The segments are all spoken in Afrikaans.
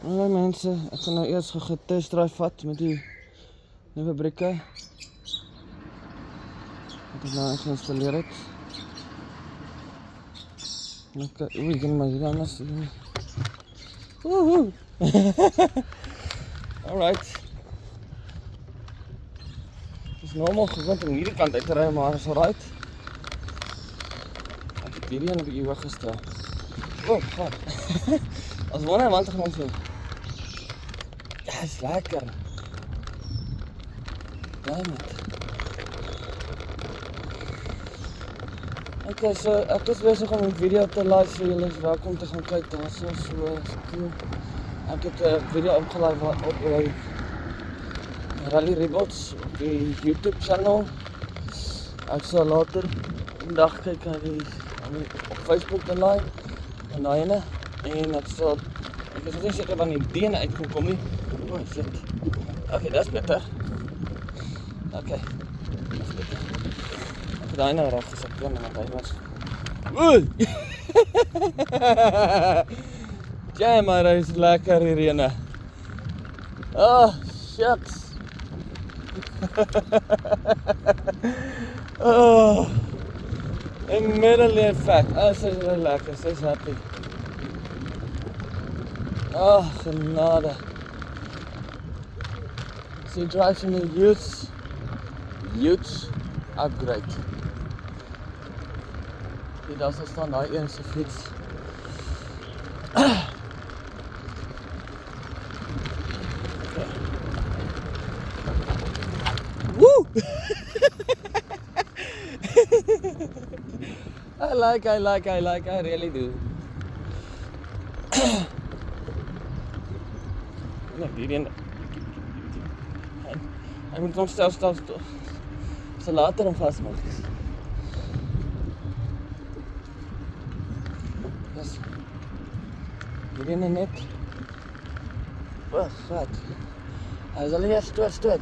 Hallo mense, ek gaan nou eers getestdrive vat met die nuwe brieke wat ek nou geïnstalleer het. Ek kan maar hier anders doen. Woehoe! Alright. Het is normaal gewend om hierdie kant uit te ry, maar is alright. Ek het hierdie een 'n bietjie hoog gestel. Oh, god. As wonderwantig ons doen. Ja, is lekker. Damn it. Okay, so ek is besig om 'n video te laai vir julle. Welkom te gaan kyk daarso. So cool. Ek het 'n video opgelaai op Rally Robots op die YouTube channel. Ek sal later vandag kyk aan die op Facebook te laai en daai ene en ek is nie seker wanneer die ene uitkom nie. Oh shit. Okay, dis beter. Okay. Dis beter. Ek het daai nou reg gesit en hy was. Oei. Ja, maar hy is lekker hier ene. Oh, shucks. Oh. En middle effect. As is lekker, sy's happy. Oh, genade. She drives in a huge upgrade. Hier daar staan daai een se fiets. Woo! I really do. Ja, hierdie een. Hy moet nog stel. So later om vasmaak. Yes. Hierdie een net. Oh, god. Hy sal hier stoot.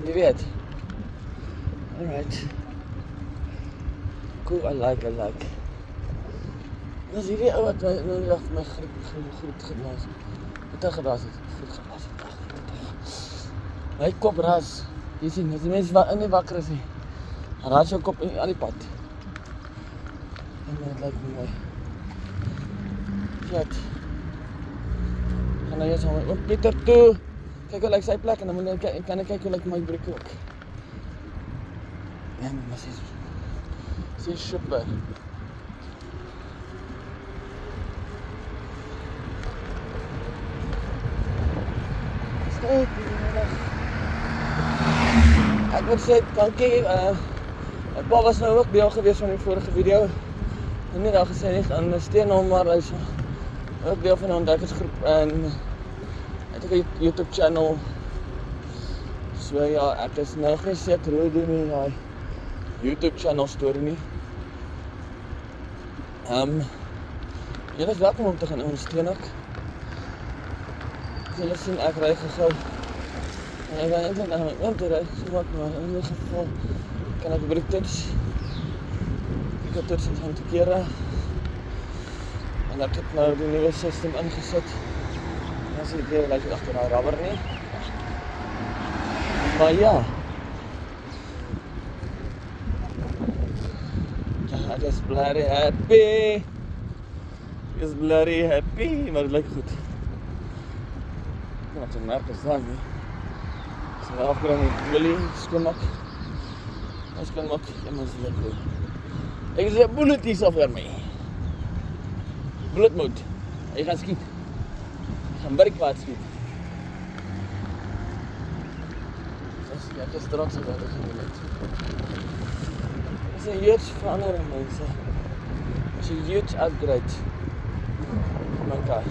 Jy weet. Alright. Cool, I like. Dis hierdie ou wat nou die dag vir my goed gedaas. Wat het gedaas het? Goed gedaas het. Hy kop ras. Jy sien, as die mense wat in die wakker is nie. Ras jou kop in al die pad. En dit lyk mooi. Shit. Gaan nou eers aan oom Pieter toe. Kyk hoe lyk sy plek en dan moet ek kan kyk hoe lyk my brieke ook. Ja, maar sy is super. Ek moet sê, dankie, pa was nou ook by jou gewees van die vorige video. En nie daar gesê nie, ondersteun hom, maar hy is ook deel van die ontdekkingsgroep en het ook 'n YouTube channel. So ja, ek is nog nie seker hoe doen nie daai YouTube channel storie nie. Julle is welkom om te gaan ondersteun ook. Julle sien ek ry gou. En ek gaan eintlik aan my oom te ry, so wat maar in die geval kan ek by die toets. Ek het toets om te kere. En ek het nou die nuwe system ingesit. En as ek weer lyk ek agter daai rubber nie. Maar ja. Ek is bloody happy. Maar dit lyk goed. Wat een merk is dat nie. So afbring die olie, skoonmaak. Skoonmaak, ja maar is lekker. Ek is 'n bulleties oor my. Bullet mode. Hy gaan skiet. Hy gaan baie kwaad skiet. Ek is trots op dat ek gedoen het. Dit is 'n huge verandering mense. Dit is 'n huge upgrade. My kar.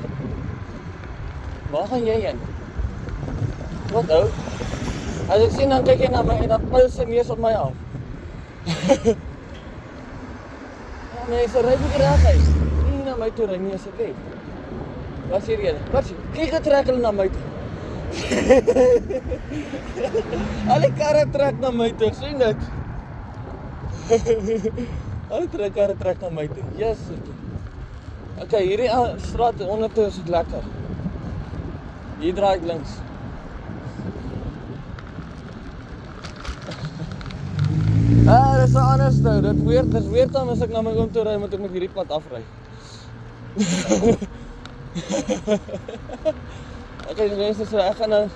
Waar gaan jy heen? Wat ou? As ek sien dan kyk jy na my en dan pyl sy neus op my af. Ja nee, sy ry nie reg uit. Nie na my toe ry nie asseblief. Was hier een? Wat? Kyk het trek hulle na my toe. Al die karre trek na my toe, sien dit? Al die karre trek na my toe. Yes. Okay, hierdie straat ondertoe is lekker. Hier draai ek links. Dis 'n ander stou. Dis weer dan as ek na my oom toe ry, moet ek met hierdie pad afry. Okay, mense, so ek gaan nou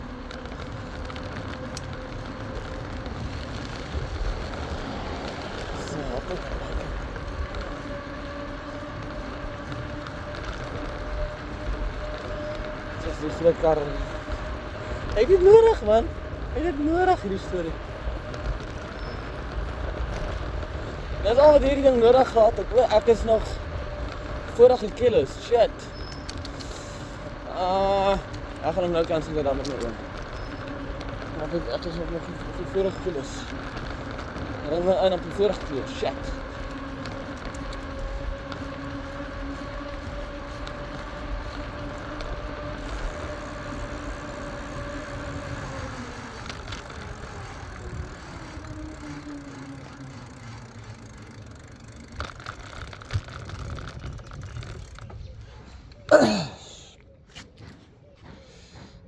dis die kar. Ek het dit nodig, man. Ek het dit nodig, hierdie storie. Dis al wat hierdie ding nodig gehad het. Ek is nog 40 kilos. Shit. Ek gaan hom nou cancel dan met my oom. Maar ek is nog 40 kilos. En dan op 40 kilos. Shit.